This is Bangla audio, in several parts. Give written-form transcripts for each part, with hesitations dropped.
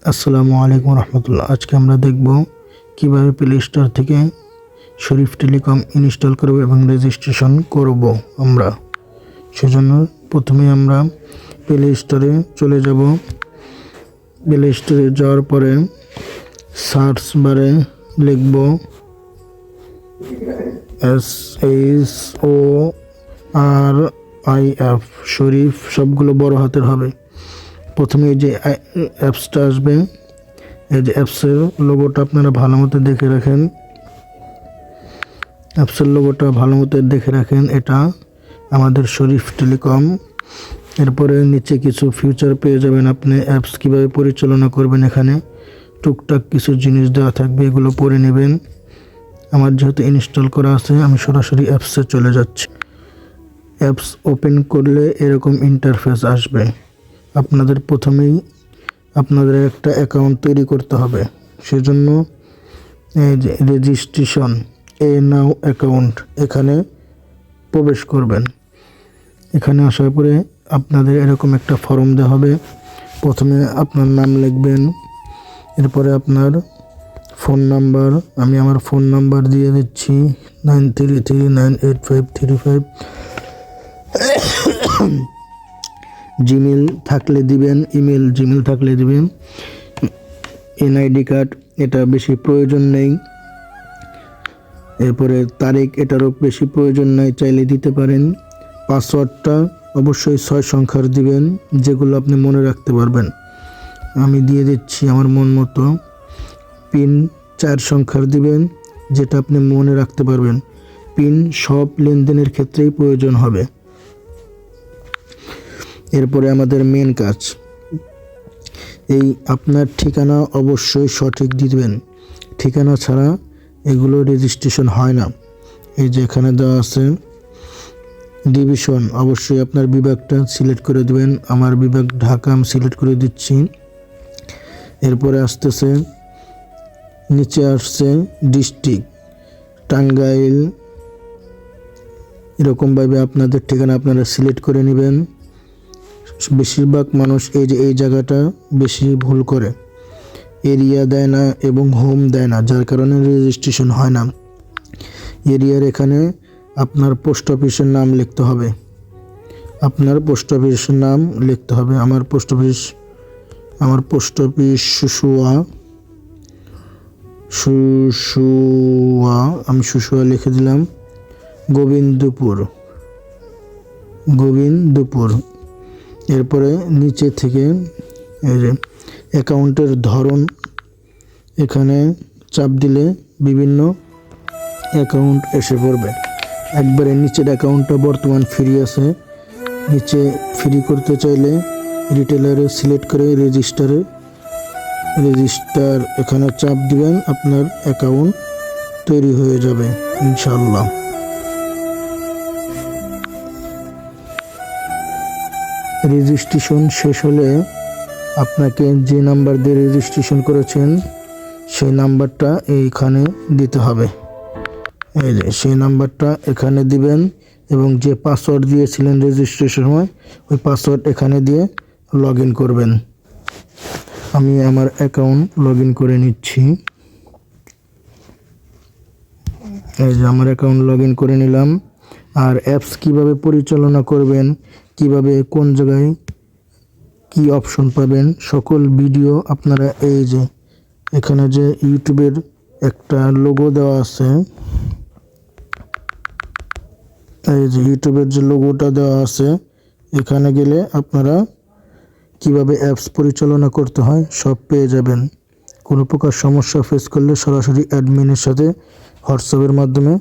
আসসালামু আলাইকুম রহমতুল্লাহ। আজকে আমরা দেখব কিভাবে প্লে স্টোর থেকে শরীফ টেলিকম ইনস্টল করব এবং রেজিস্ট্রেশন করব। আমরা সেজন্য প্রথমে আমরা প্লে স্টোরে চলে যাব। প্লে স্টোরে যাওয়ার পরে সার্চ বারে লিখব SHORIF, শরীফ, সবগুলো বড় হাতের হবে। প্রথমে এই যে অ্যাপসটা আসবে, এই যে অ্যাপসের লোগোটা আপনারা ভালো মতো দেখে রাখেন। অ্যাপসের লোগোটা ভালো মতো দেখে রাখেন, এটা আমাদের শরীফ টেলিকম। এরপরে নিচে কিছু ফিচার পেয়ে যাবেন আপনি, অ্যাপস কীভাবে পরিচালনা করবেন। এখানে টুকটাক কিছু জিনিস দেওয়া থাকবে, এগুলো পড়ে নেবেন। আমার যেহেতু ইনস্টল করা আছে, আমি সরাসরি অ্যাপসে চলে যাচ্ছি। অ্যাপস ওপেন করলে এরকম ইন্টারফেস আসবে। আপনাদের প্রথমেই আপনাদের একটা অ্যাকাউন্ট তৈরি করতে হবে। সেজন্য এই যে রেজিস্ট্রেশন নাও অ্যাকাউন্ট, এখানে প্রবেশ করবেন। এখানে আসার পরে আপনাদের এরকম একটা ফর্ম দেওয়া হবে। প্রথমে আপনার নাম লিখবেন, এরপরে আপনার ফোন নাম্বার। আমি আমার ফোন নাম্বার দিয়ে দিচ্ছি 93398535। জিমেল থাকলে দিবেন, জিমেল থাকলে দিবেন। এনআইডি কার্ড, এটা বেশি প্রয়োজন নেই। এরপরে তারিখ, এটারও বেশি প্রয়োজন নেই, চাইলে দিতে পারেন। পাসওয়ার্ডটা অবশ্যই 6 সংখ্যার দিবেন, যেগুলো আপনি মনে রাখতে পারবেন। আমি দিয়ে দিচ্ছি আমার মন মতো। পিন 4 সংখ্যার দিবেন, যেটা আপনি মনে রাখতে পারবেন। পিন সব লেনদেনের ক্ষেত্রেই প্রয়োজন হবে। এরপরে আমাদের মেন কাজ, এই আপনার ঠিকানা অবশ্যই সঠিক দিবেন। ঠিকানা ছাড়া এগুলো রেজিস্ট্রেশন হয় না। এই যে এখানে দেওয়া আছে ডিভিশন, অবশ্যই আপনার বিভাগটা সিলেক্ট করে দিবেন। আমার বিভাগ ঢাকা, আমি সিলেক্ট করে দিচ্ছি। এরপরে আসতেছে, নিচে আসছে ডিস্ট্রিক্ট টাঙ্গাইল। এরকমভাবে আপনাদের ঠিকানা আপনারা সিলেক্ট করে নেবেন। বেশিরভাগ মানুষ এই জায়গাটা বেশি ভুল করে, এরিয়া দেয় না এবং হোম দেয় না, যার কারণে রেজিস্ট্রেশন হয় না। এরিয়ার এখানে আপনার পোস্ট অফিসের নাম লিখতে হবে। আপনার পোস্ট অফিসের নাম লিখতে হবে। আমার পোস্ট অফিস শুশুয়া, আমি শুশুয়া লিখে দিলাম। গোবিন্দপুর। এরপরে নিচে থেকে এই যে অ্যাকাউন্টের ধরন, এখানে চাপ দিলে বিভিন্ন অ্যাকাউন্ট এসে পড়বে। একবারে নিচের অ্যাকাউন্টটা বর্তমান ফ্রি আছে। নিচে ফ্রি করতে চাইলে রিটেলারে সিলেক্ট করে রেজিস্টার এখানে চাপ দিবেন, আপনার অ্যাকাউন্ট তৈরি হয়ে যাবে ইনশাআল্লাহ। রেজিস্ট্রেশন শেষ হলে আপনাকে যে নাম্বার দিয়ে রেজিস্ট্রেশন করেছেন সেই নাম্বারটা এইখানে দিতে হবে। এই যে সেই নাম্বারটা এখানে দিবেন এবং যে পাসওয়ার্ড দিয়েছিলেন রেজিস্ট্রেশন সময়, ওই পাসওয়ার্ড এখানে দিয়ে লগ ইন করবেন। আমি আমার অ্যাকাউন্ট লগ ইন করে নিচ্ছি। এই যে আমার অ্যাকাউন্ট লগ ইন করে নিলাম। আর অ্যাপস কিভাবে পরিচালনা করবেন, কিভাবে কোন জায়গায় কি অপশন পাবেন, সকল ভিডিও আপনারা এই যে এখানে যে ইউটিউবের একটা লোগো দেওয়া আছে, এই যে ইউটিউবের যে লোগোটা দেওয়া আছে, এখানে গেলে আপনারা কিভাবে অ্যাপস পরিচালনা করতে হয় সব পেয়ে যাবেন। কোনো প্রকার সমস্যা ফেস করলে সরাসরি অ্যাডমিনের সাথে হোয়াটসঅ্যাপের মাধ্যমে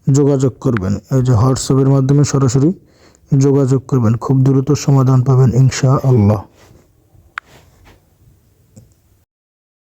যোগাযোগ করবেন। এই যে হোয়াটসঅ্যাপের মাধ্যমে সরাসরি যোগাযোগ করবেন, খুব দ্রুত সমাধান পাবেন ইনশাআল্লাহ।